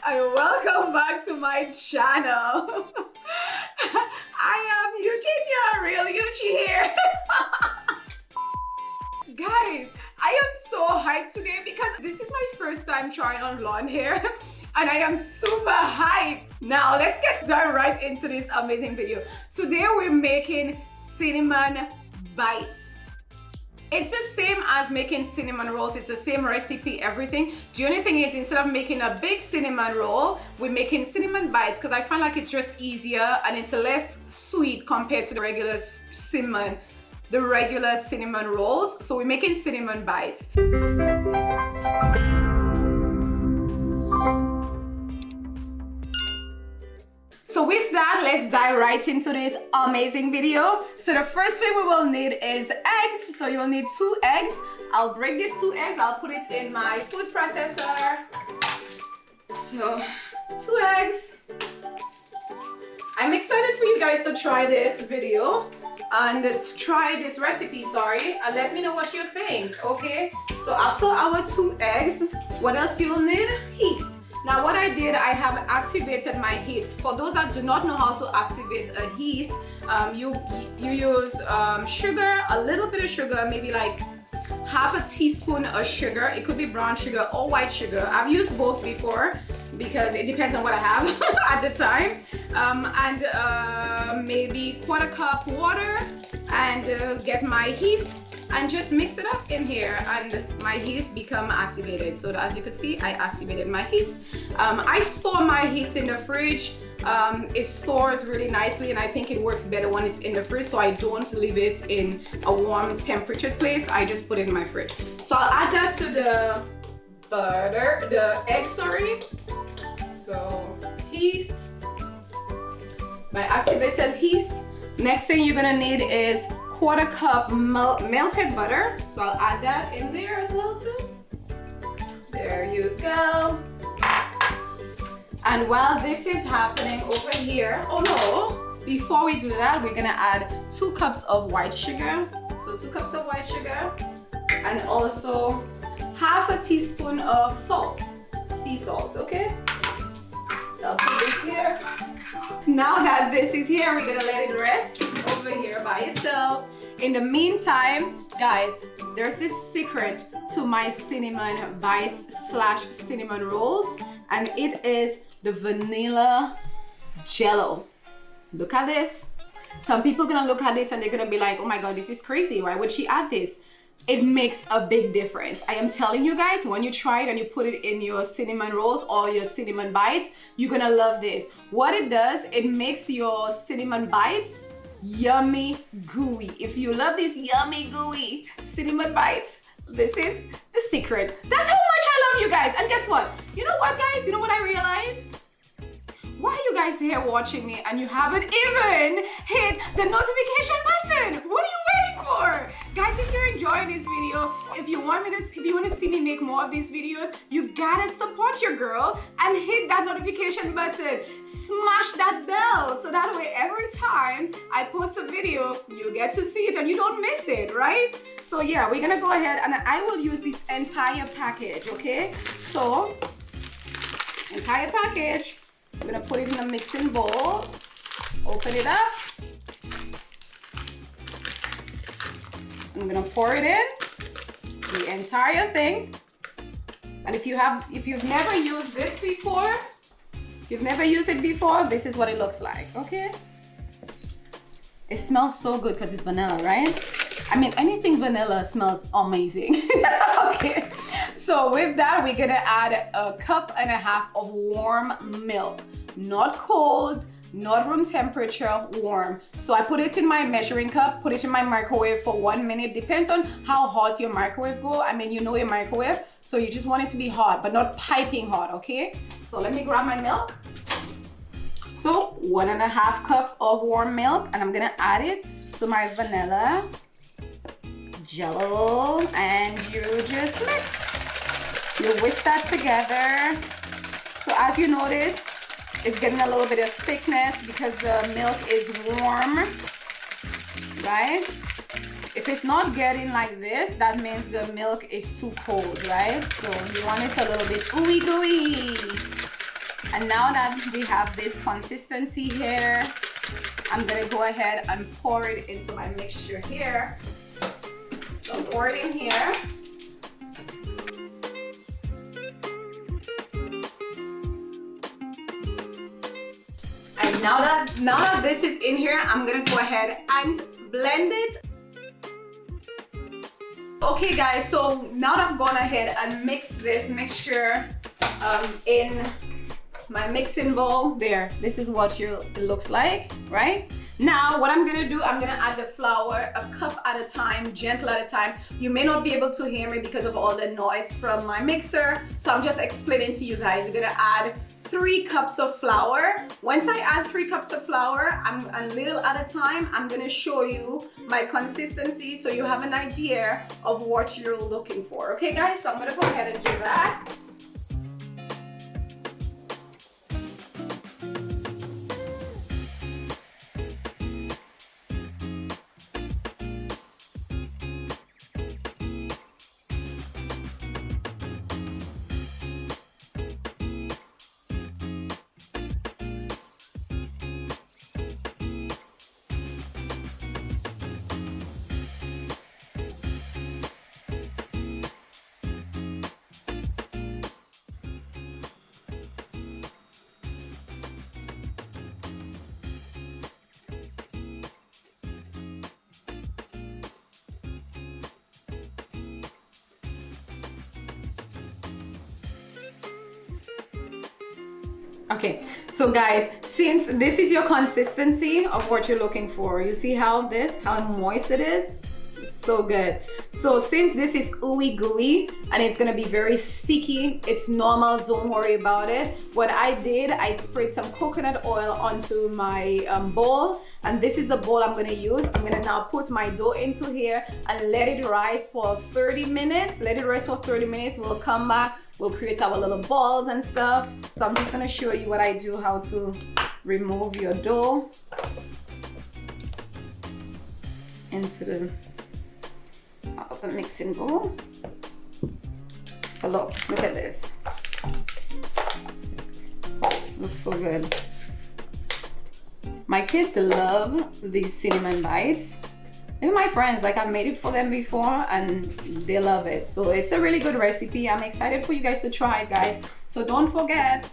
and welcome back to my channel. I am Eugenia, real Eugie here. Guys, I am so hyped today because this is my first time trying on blonde hair and I am super hyped. Now let's get right into this amazing video. Today we're making cinnamon bites. It's the same as making cinnamon rolls. It's the same recipe, everything. The only thing is, instead of making a big cinnamon roll, we're making cinnamon bites because I find like it's just easier and it's less sweet compared to the regular cinnamon rolls. So we're making cinnamon bites. So with that, let's dive right into this amazing video. So the first thing we will need is eggs. So you'll need 2 eggs. I'll break these 2 eggs. I'll put it in my food processor. So 2 eggs. I'm excited for you guys to try this video and to try this recipe, and let me know what you think, okay? So after our 2 eggs, what else you'll need? Yeast. Now what I did, I have activated my yeast. For those that do not know how to activate a yeast, you use sugar, a little bit of sugar, maybe like half a teaspoon of sugar. It could be brown sugar or white sugar. I've used both before because it depends on what I have at the time. And maybe 1/4 cup water and get my yeast and just mix it up in here and my yeast become activated. So as you can see, I activated my yeast. I store my yeast in the fridge. It stores really nicely and I think it works better when it's in the fridge, so I don't leave it in a warm temperature place. I just put it in my fridge. So I'll add that to the egg, So yeast, my activated yeast. Next thing you're gonna need is 1/4 cup melted butter. So I'll add that in there as well too. There you go. And while this is happening over here, oh no, before we do that, we're gonna add 2 cups of white sugar. So 2 cups of white sugar and also half a teaspoon of salt, sea salt, okay? So I'll put this here. Now that this is here, we're gonna let it rest over here by itself. In the meantime, guys, there's this secret to my cinnamon bites / cinnamon rolls, and it is the vanilla jello. Look at this. Some people are gonna look at this and they're gonna be like, oh my god, this is crazy. Why would she add this? It makes a big difference. I am telling you guys, when you try it and you put it in your cinnamon rolls or your cinnamon bites, you're gonna love this. What it does, it makes your cinnamon bites yummy gooey. If you love these yummy gooey cinnamon bites, this is the secret. That's how much I love you guys. And guess what? You know what, guys? You know what I realized? Why are you guys here watching me and you haven't even hit the notification button? What are you waiting for? Guys, if you're enjoying this video, if you want to see me make more of these videos, you gotta support your girl and hit that notification button. Smash that bell so that way every time I post a video, you get to see it and you don't miss it, right? So yeah, we're gonna go ahead and I will use this entire package, okay? So, entire package. I'm gonna put it in a mixing bowl, open it up. I'm gonna pour it in, the entire thing. And if you've never used this before, this is what it looks like, okay? It smells so good because it's vanilla, right? I mean, anything vanilla smells amazing. Okay, so with that, we're gonna add 1.5 cups of warm milk. Not cold, not room temperature, warm. So I put it in my measuring cup, put it in my microwave for 1 minute. Depends on how hot your microwave go. I mean, you know your microwave, so you just want it to be hot, but not piping hot, okay? So let me grab my milk. So 1.5 cups of warm milk, and I'm gonna add it to my vanilla jello, and you just mix. You whisk that together. So as you notice, it's getting a little bit of thickness because the milk is warm, right? If it's not getting like this, that means the milk is too cold, right? So you want it a little bit ooey gooey. And now that we have this consistency here, I'm gonna go ahead and pour it into my mixture here. So pour it in here. And now that this is in here, I'm gonna go ahead and blend it. Okay guys, so now that I've gone ahead and mixed this mixture in my mixing bowl there, this is what it looks like, right? Now what I'm gonna do, I'm gonna add the flour a cup at a time, gentle at a time. You may not be able to hear me because of all the noise from my mixer, so I'm just explaining to you guys. You're gonna add 3 cups of flour. Once I add 3 cups of flour, I'm a little at a time. I'm gonna show you my consistency so you have an idea of what you're looking for. Okay guys, so I'm gonna go ahead and do that. Okay, so guys, since this is your consistency of what you're looking for, you see how moist it is? It's so good. So since this is ooey gooey and it's gonna be very sticky, it's normal, don't worry about it. What I did, I sprayed some coconut oil onto my bowl, and this is the bowl I'm gonna use. I'm gonna now put my dough into here and let it rise for 30 minutes. Let it rise for 30 minutes, we'll come back. We'll create our little balls and stuff. So I'm just gonna show you what I do, how to remove your dough into the mixing bowl. So look at this. Looks so good. My kids love these cinnamon bites. Even my friends, like I've made it for them before and they love it. So it's a really good recipe. I'm excited for you guys to try it, guys. So don't forget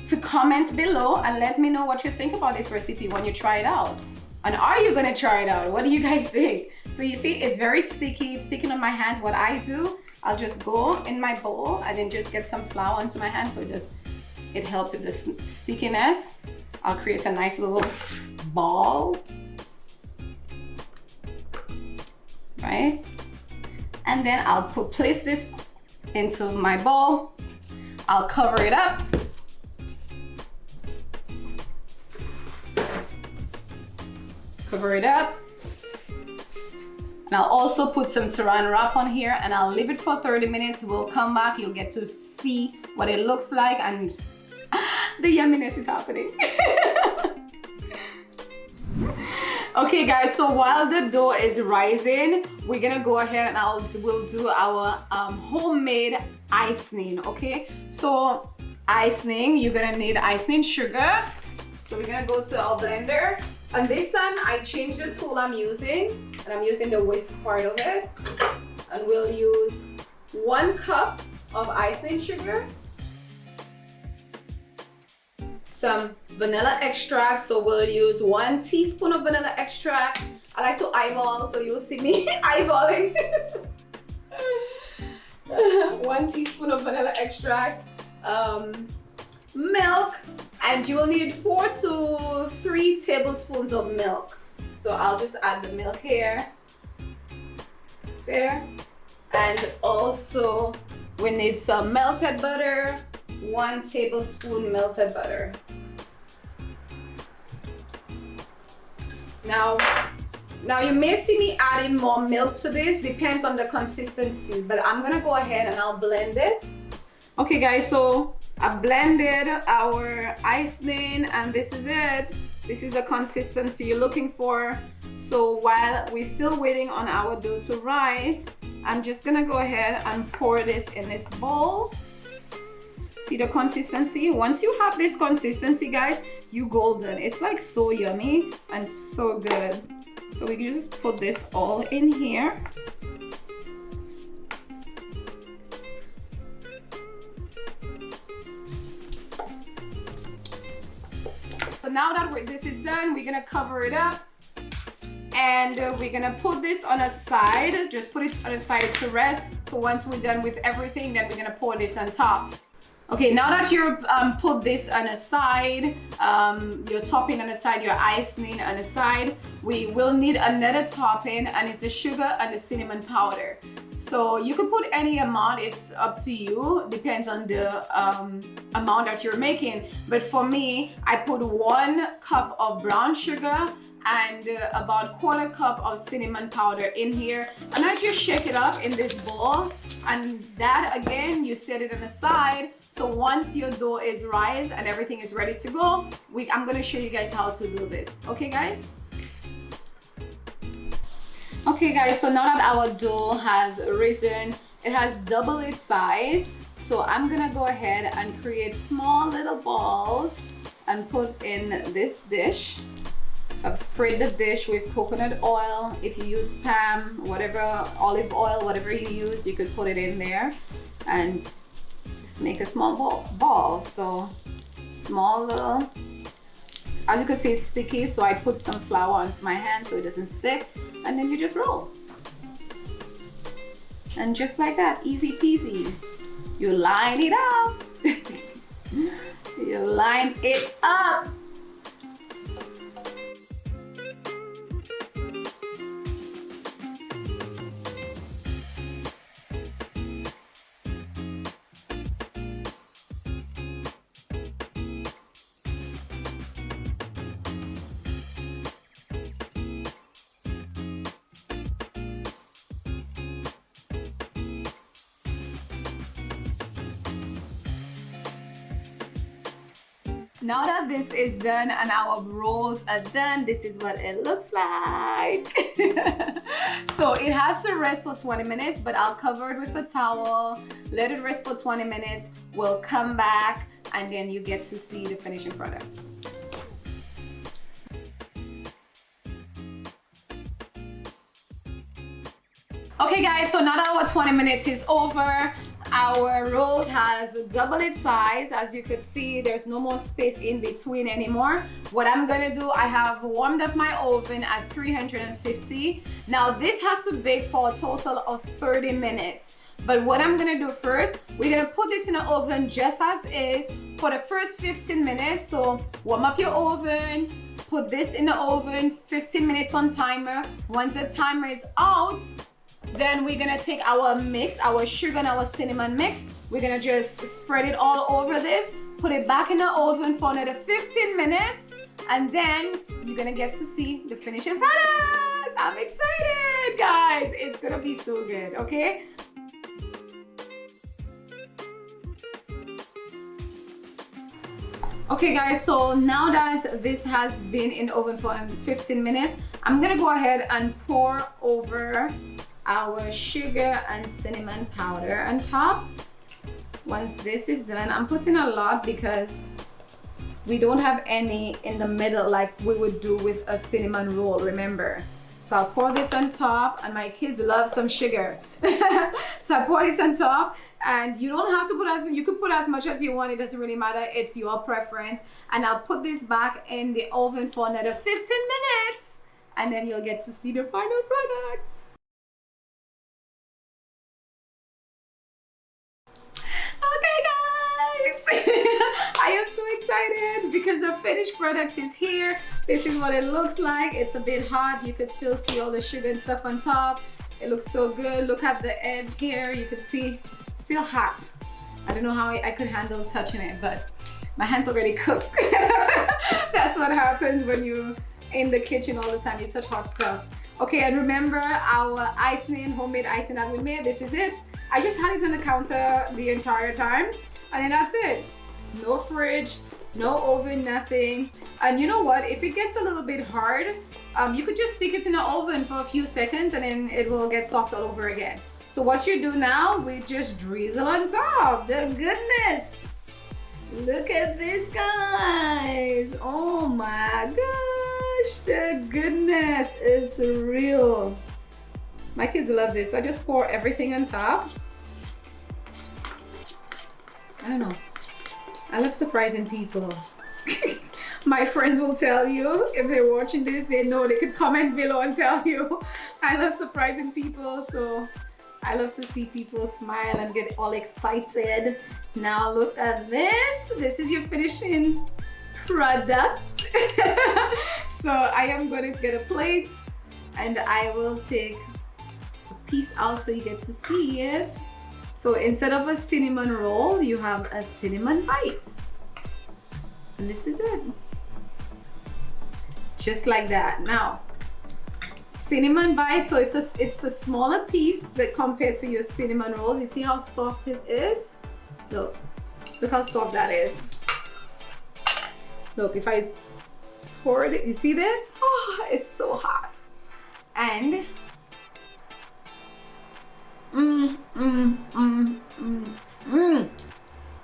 to comment below and let me know what you think about this recipe when you try it out. And are you gonna try it out? What do you guys think? So you see, it's very sticky, it's sticking on my hands. What I do, I'll just go in my bowl and then just get some flour onto my hands so it helps with the stickiness. I'll create a nice little ball. Right? And then I'll place this into my bowl. I'll cover it up. Cover it up. And I'll also put some saran wrap on here and I'll leave it for 30 minutes. We'll come back, you'll get to see what it looks like, and the yumminess is happening. Okay guys, so while the dough is rising, we're gonna go ahead and we'll do our homemade icing. Okay, so icing, you're gonna need icing sugar. So we're gonna go to our blender, and this time I changed the tool I'm using, and I'm using the whisk part of it, and we'll use 1 cup of icing sugar, some vanilla extract, so we'll use 1 teaspoon of vanilla extract. I like to eyeball, so you'll see me eyeballing. 1 teaspoon of vanilla extract, milk, and you will need 4 to 3 tablespoons of milk. So I'll just add the milk here, there, and also we need some melted butter, 1 tablespoon melted butter. Now you may see me adding more milk to this, depends on the consistency, but I'm gonna go ahead and I'll blend this. Okay guys, so I blended our icing and this is it. This is the consistency you're looking for. So while we're still waiting on our dough to rise, I'm just gonna go ahead and pour this in this bowl. See the consistency? Once you have this consistency, guys, you golden. It's like so yummy and so good. So we can just put this all in here. So now that this is done, we're gonna cover it up. And we're gonna put this on a side. Just put it on a side to rest. So once we're done with everything, then we're gonna pour this on top. Okay, now that you're put this on a side, your topping on the side, your icing on the side, we will need another topping, and it's the sugar and the cinnamon powder. So you can put any amount, it's up to you, depends on the amount that you're making. But for me, I put 1 cup of brown sugar and about 1/4 cup of cinnamon powder in here, and I just shake it up in this bowl. And that again, you set it on the side. So once your dough is rised and everything is ready to go, I'm gonna show you guys how to do this. Okay, guys? Okay, guys, so now that our dough has risen, it has double its size. So I'm gonna go ahead and create small little balls and put in this dish. So I've sprayed the dish with coconut oil. If you use palm, whatever, olive oil, whatever you use, you could put it in there and just make a small ball. So small little, as you can see, it's sticky, so I put some flour onto my hand so it doesn't stick, and then you just roll. And just like that, easy peasy. You line it up. You line it up. Now that this is done and our rolls are done, this is what it looks like. So it has to rest for 20 minutes, but I'll cover it with a towel, let it rest for 20 minutes. We'll come back and then you get to see the finishing product. Okay guys, so now that our 20 minutes is over, our roll has double its size. As you could see, there's no more space in between anymore. What I'm gonna do, I have warmed up my oven at 350. Now this has to bake for a total of 30 minutes. But what I'm gonna do first, we're gonna put this in the oven just as is for the first 15 minutes. So warm up your oven, put this in the oven, 15 minutes on timer. Once the timer is out, then we're gonna take our mix, our sugar and our cinnamon mix. We're gonna just spread it all over this, put it back in the oven for another 15 minutes, and then you're gonna get to see the finishing product. I'm excited, guys. It's gonna be so good, okay? Okay guys, so now that this has been in the oven for 15 minutes, I'm gonna go ahead and pour over our sugar and cinnamon powder on top. Once this is done, I'm putting a lot because we don't have any in the middle like we would do with a cinnamon roll, remember? So I'll pour this on top, and my kids love some sugar. So I pour this on top, and you don't have to put you could put as much as you want, it doesn't really matter, it's your preference. And I'll put this back in the oven for another 15 minutes, and then you'll get to see the final product. Okay guys, I am so excited because the finished product is here. This is what it looks like. It's a bit hot. You could still see all the sugar and stuff on top. It looks so good. Look at the edge here. You could see still hot. I don't know how I could handle touching it, but my hands already cooked. That's what happens when you in the kitchen all the time. You touch hot stuff. Okay, and remember our icing, homemade icing that we made. This is it. I just had it on the counter the entire time, and then that's it. No fridge, no oven, nothing. And you know what? If it gets a little bit hard, you could just stick it in the oven for a few seconds and then it will get soft all over again. So what you do now, we just drizzle on top. The goodness. Look at this, guys. Oh my gosh, the goodness is real. My kids love this. So I just pour everything on top. I don't know. I love surprising people. My friends will tell you, if they're watching this, they know they could comment below and tell you. I love surprising people, so I love to see people smile and get all excited. Now look at this. This is your finishing product. So I am going to get a plate and I will take a piece out so you get to see it. So instead of a cinnamon roll, you have a cinnamon bite. And this is it. Just like that. Now, cinnamon bite, so it's a smaller piece that compared to your cinnamon rolls. You see how soft it is? Look how soft that is. Look, if I pour it, you see this? Oh, it's so hot. And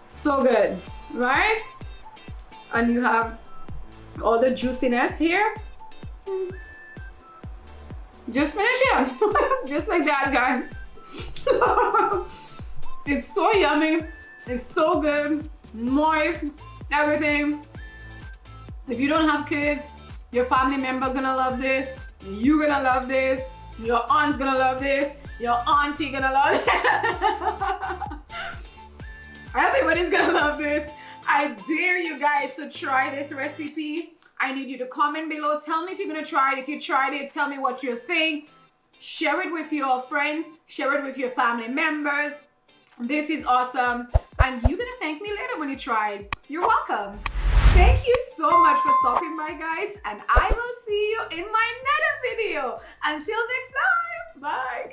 so good, right? And you have all the juiciness here. Just finish it. Just like that, guys. It's so yummy. It's so good. Moist. Everything. If you don't have kids, your family member gonna love this. You're gonna love this. Your aunt's gonna love this. Your auntie gonna love it. Everybody's gonna love this. I dare you guys to try this recipe. I need you to comment below. Tell me if you're gonna try it. If you tried it, tell me what you think. Share it with your friends. Share it with your family members. This is awesome. And you're gonna thank me later when you try it. You're welcome. Thank you so much for stopping by, guys. And I will see you in my next video. Until next time, bye.